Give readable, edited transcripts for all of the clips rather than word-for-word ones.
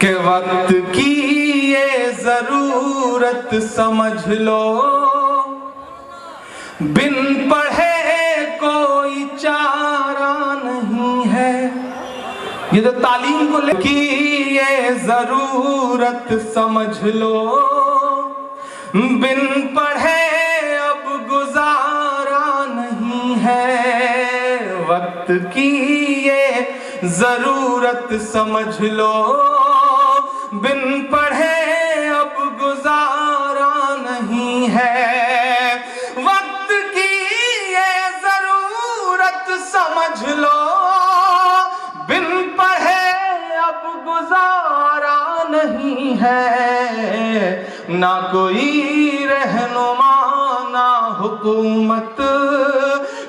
کہ وقت کی یہ ضرورت سمجھ لو، بن پڑھے کوئی چارہ نہیں ہے۔ یہ جو تعلیم کو لے کی یہ ضرورت سمجھ لو، بن پڑھے اب گزارا نہیں ہے۔ وقت کی یہ ضرورت سمجھ لو، بن پڑھے اب گزارا نہیں ہے۔ وقت کی یہ ضرورت سمجھ لو، بن پڑھے اب گزارا نہیں ہے۔ نہ کوئی رہنما نہ حکومت،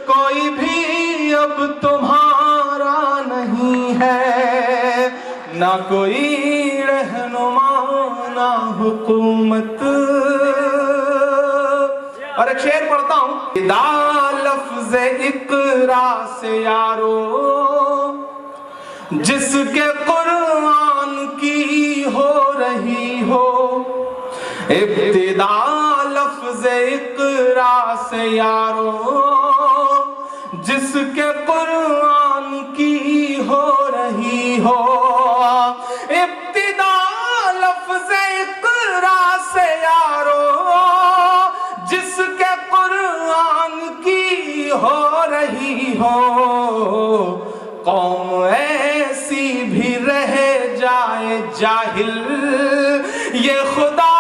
کوئی بھی اب تمہارا نہیں ہے۔ نہ کوئی رہنما نہ حکومت۔ اور ایک شعر پڑھتا ہوں۔ دا لفظ اقرا سے یارو، جس کے قرآن کی ہو رہی ہو۔ ابتدا لفظ اقرا سے یارو، جس کے قرآن کی ہو رہی ہو۔ ابتدا لفظ اقرا سے یارو، جس کے قرآن کی ہو رہی ہو۔ قوم ایسی بھی رہ جائے جاہل، یہ خدا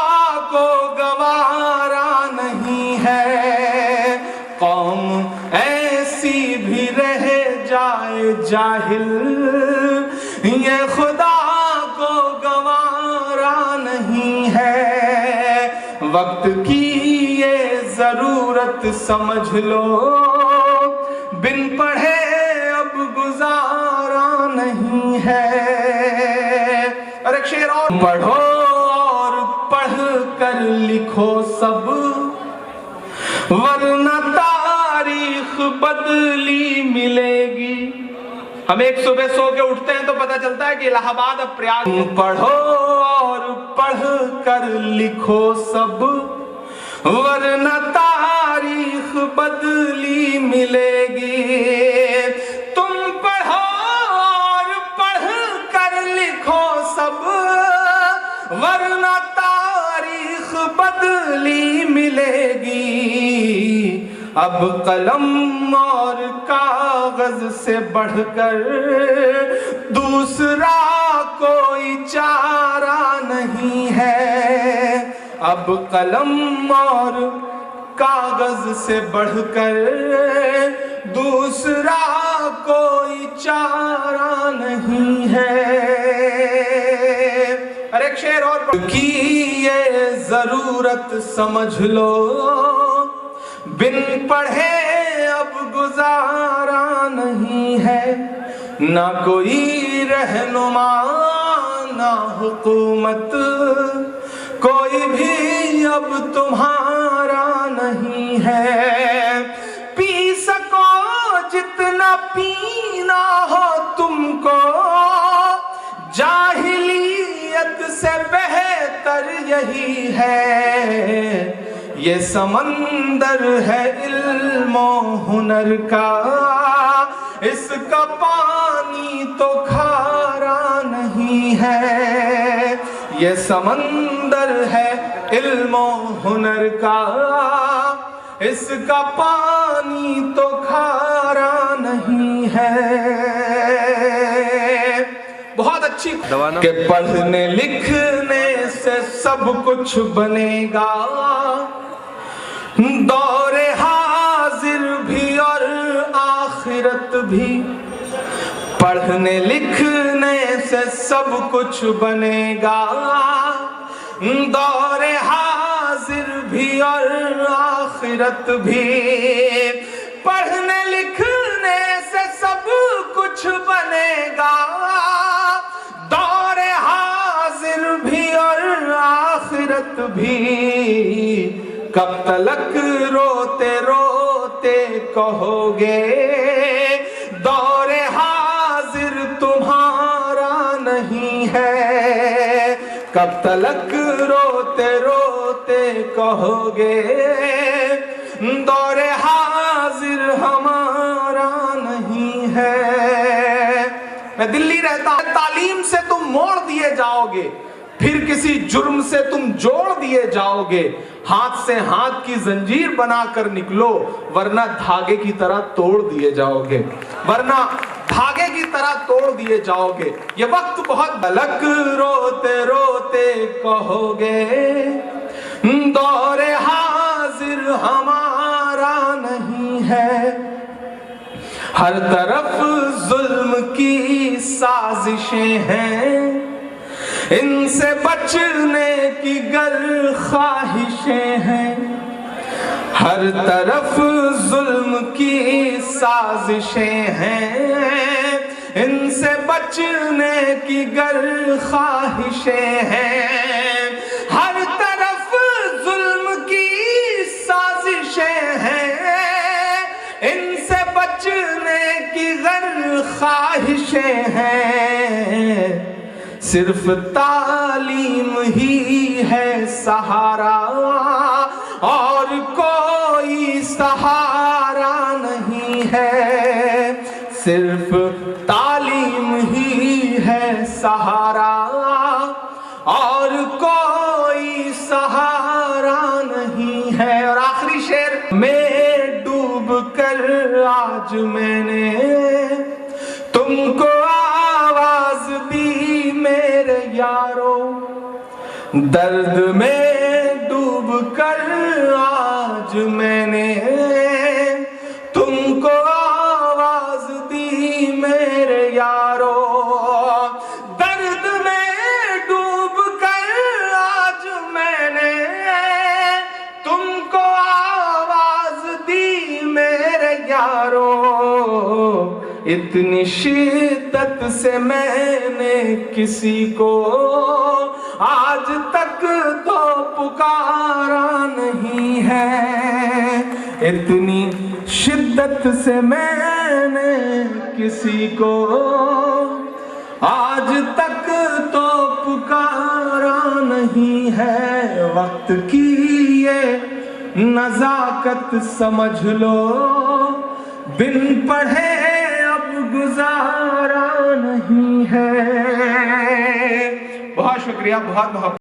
کو گوارا نہیں ہے۔ قوم ایسی بھی رہ جائے جاہل، یہ خدا کو گوارا نہیں ہے۔ وقت کی یہ ضرورت سمجھ لو، بن پڑھے اب گزارا نہیں ہے۔ اور ایک شعر اور پڑھو اور پڑھ کر لکھو سب، ورنہ تاریخ بدلی ملے گی۔ ہم ایک صبح سو کے اٹھتے ہیں تو پتہ چلتا ہے کہ الہ آباد اب پریاگ۔ پڑھو اور پڑھ کر لکھو سب، ورنہ تاریخ بدلی ملے گی۔ تم پڑھو اور پڑھ کر لکھو سب، ورنہ تاریخ بدلی ملے گی۔ اب قلم اور کاغذ سے بڑھ کر دوسرا کوئی چارہ نہیں ہے۔ اب قلم اور کاغذ سے بڑھ کر دوسرا کوئی چارہ نہیں ہے۔ اور ایک شعر اور کی یہ ضرورت سمجھ لو، بن پڑھے اب گزارا نہیں ہے۔ نہ کوئی رہنما نہ حکومت، کوئی بھی اب تمہارا نہیں ہے۔ پی سکو جتنا پینا ہو تم کو، جاہلیت سے بہتر یہی ہے۔ یہ سمندر ہے علم و ہنر کا، اس کا پانی تو کھارا نہیں ہے۔ یہ سمندر ہے علم و ہنر کا، اس کا پانی تو کھارا نہیں ہے۔ بہت اچھی کہ پڑھنے لکھنے سے سب کچھ بنے گا، دور حاضر بھی اور آخرت بھی۔ پڑھنے لکھنے سے سب کچھ بنے گا، دور حاضر بھی اور آخرت بھی۔ پڑھنے لکھنے سے سب کچھ بنے گا، دور حاضر بھی اور آخرت بھی۔ کب تلک روتے روتے کہو گے، دور حاضر تمہارا نہیں نہیں ہے. کب تلک روتے روتے کہو گے دور حاضر ہمارا نہیں ہے. میں دلی رہتا ہوں. تعلیم سے تم موڑ دیے جاؤ گے, پھر کسی جرم سے تم جوڑ دیے جاؤ گے. ہاتھ سے ہاتھ کی زنجیر بنا کر نکلو, ورنہ دھاگے کی طرح توڑ دیے جاؤ گے, ورنہ دھاگے کی طرح توڑ دیے جاؤ گے. یہ وقت بہت بلک روتے روتے کہو گے دور حاضر ہمارا نہیں ہے. ہر طرف ظلم کی سازشیں ہیں, ان سے بچنے کی گر خواہشیں ہیں. ہر طرف ظلم کی سازشیں ہیں, ان سے بچنے کی گر خواہشیں ہیں. ہر طرف ظلم کی سازشیں ہیں, ان سے بچنے کی گر خواہشیں ہیں. صرف تعلیم ہی ہے سہارا, اور کوئی سہارا نہیں ہے. صرف تعلیم ہی ہے سہارا, اور کوئی سہارا نہیں ہے. اور آخری شعر میں ڈوب کر آج میں نے تم کو آواز دی میرے یارو, درد میں ڈوب کر آج میں نے تم کو آواز دی میرے یارو. درد میں ڈوب کر آج میں نے تم کو آواز دی میرے یارو. اتنی شدت سے میں نے کسی کو آج تک تو پکارا نہیں ہے. اتنی شدت سے میں نے کسی کو آج تک تو پکارا نہیں ہے. وقت کی یہ نزاکت سمجھ لو, بن پڑھے اب گزارا نہیں ہے. بہت شکریہ, بہت بہت